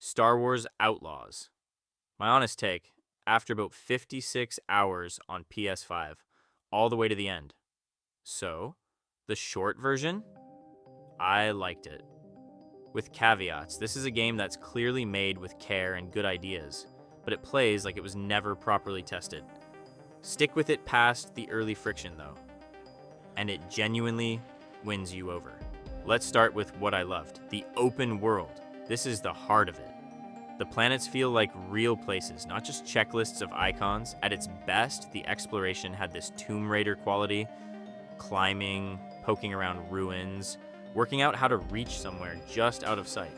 Star Wars Outlaws. My honest take, after about 56 hours on PS5, all the way to the end. So, the short version, I liked it. With caveats, this is a game that's clearly made with care and good ideas, but it plays like it was never properly tested. Stick with it past the early friction though, and it genuinely wins you over. Let's start with what I loved, the open world. This is the heart of it. The planets feel like real places, not just checklists of icons. At its best, the exploration had this Tomb Raider quality, climbing, poking around ruins, working out how to reach somewhere just out of sight.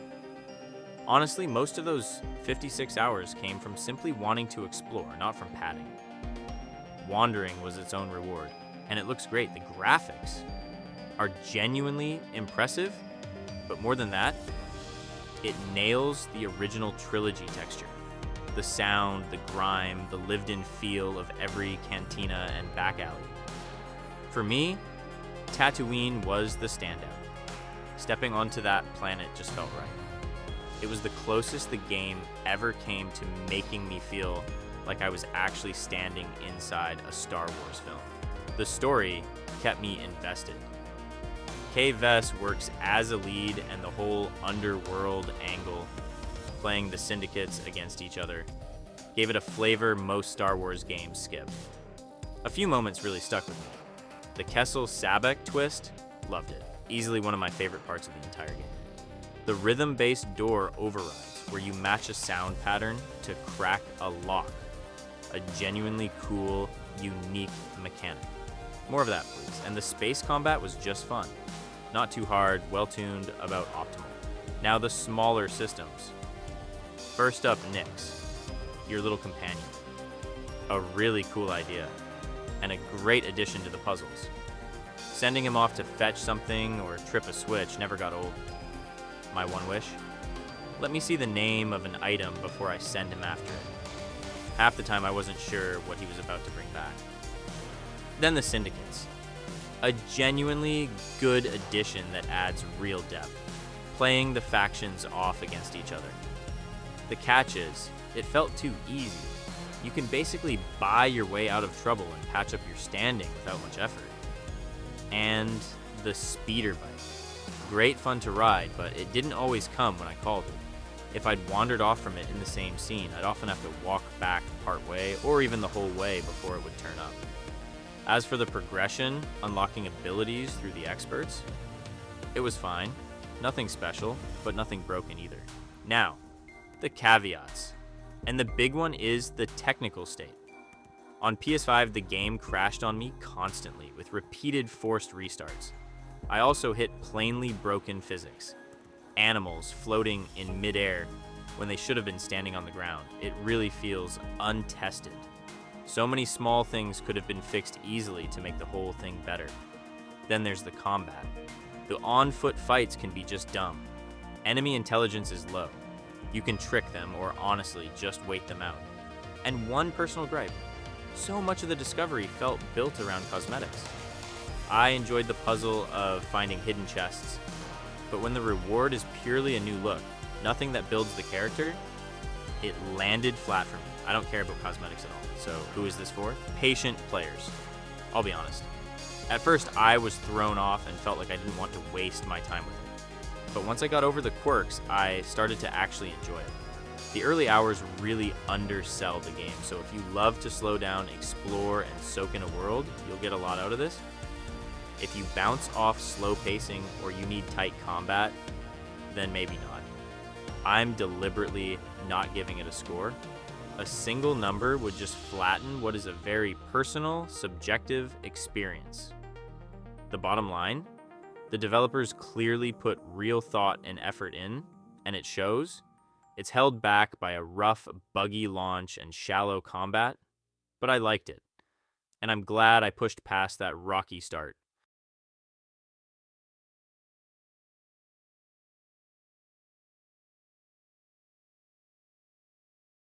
Honestly, most of those 56 hours came from simply wanting to explore, not from padding. Wandering was its own reward, and it looks great. The graphics are genuinely impressive, but more than that, it nails the original trilogy texture. The sound, the grime, the lived-in feel of every cantina and back alley. For me, Tatooine was the standout. Stepping onto that planet just felt right. It was the closest the game ever came to making me feel like I was actually standing inside a Star Wars film. The story kept me invested. Vess works as a lead, and the whole underworld angle, playing the syndicates against each other, gave it a flavor most Star Wars games skip. A few moments really stuck with me. The Kessel Sabek twist, loved it. Easily one of my favorite parts of the entire game. The rhythm-based door overrides, where you match a sound pattern to crack a lock. A genuinely cool, unique mechanic. More of that, please. And the space combat was just fun. Not too hard, well-tuned, about optimal. Now the smaller systems. First up, Nyx, your little companion. A really cool idea, and a great addition to the puzzles. Sending him off to fetch something or trip a switch never got old. My one wish? Let me see the name of an item before I send him after it. Half the time I wasn't sure what he was about to bring back. Then the syndicates. A genuinely good addition that adds real depth, playing the factions off against each other. The catch is, it felt too easy. You can basically buy your way out of trouble and patch up your standing without much effort. And the speeder bike. Great fun to ride, but it didn't always come when I called it. If I'd wandered off from it in the same scene, I'd often have to walk back part way or even the whole way before it would turn up. As for the progression, unlocking abilities through the experts, it was fine. Nothing special, but nothing broken either. Now, the caveats. And the big one is the technical state. On PS5, the game crashed on me constantly with repeated forced restarts. I also hit plainly broken physics. Animals floating in midair when they should have been standing on the ground. It really feels untested. So many small things could have been fixed easily to make the whole thing better. Then there's the combat. The on-foot fights can be just dumb. Enemy intelligence is low. You can trick them or honestly just wait them out. And one personal gripe. So much of the discovery felt built around cosmetics. I enjoyed the puzzle of finding hidden chests, but when the reward is purely a new look, nothing that builds the character, it landed flat for me. I don't care about cosmetics at all. So who is this for? Patient players. I'll be honest. At first, I was thrown off and felt like I didn't want to waste my time with it. But once I got over the quirks, I started to actually enjoy it. The early hours really undersell the game, so if you love to slow down, explore, and soak in a world, you'll get a lot out of this. If you bounce off slow pacing or you need tight combat, then maybe not. I'm deliberately not giving it a score. A single number would just flatten what is a very personal, subjective experience. The bottom line, the developers clearly put real thought and effort in, and it shows. It's held back by a rough, buggy launch and shallow combat, but I liked it. And I'm glad I pushed past that rocky start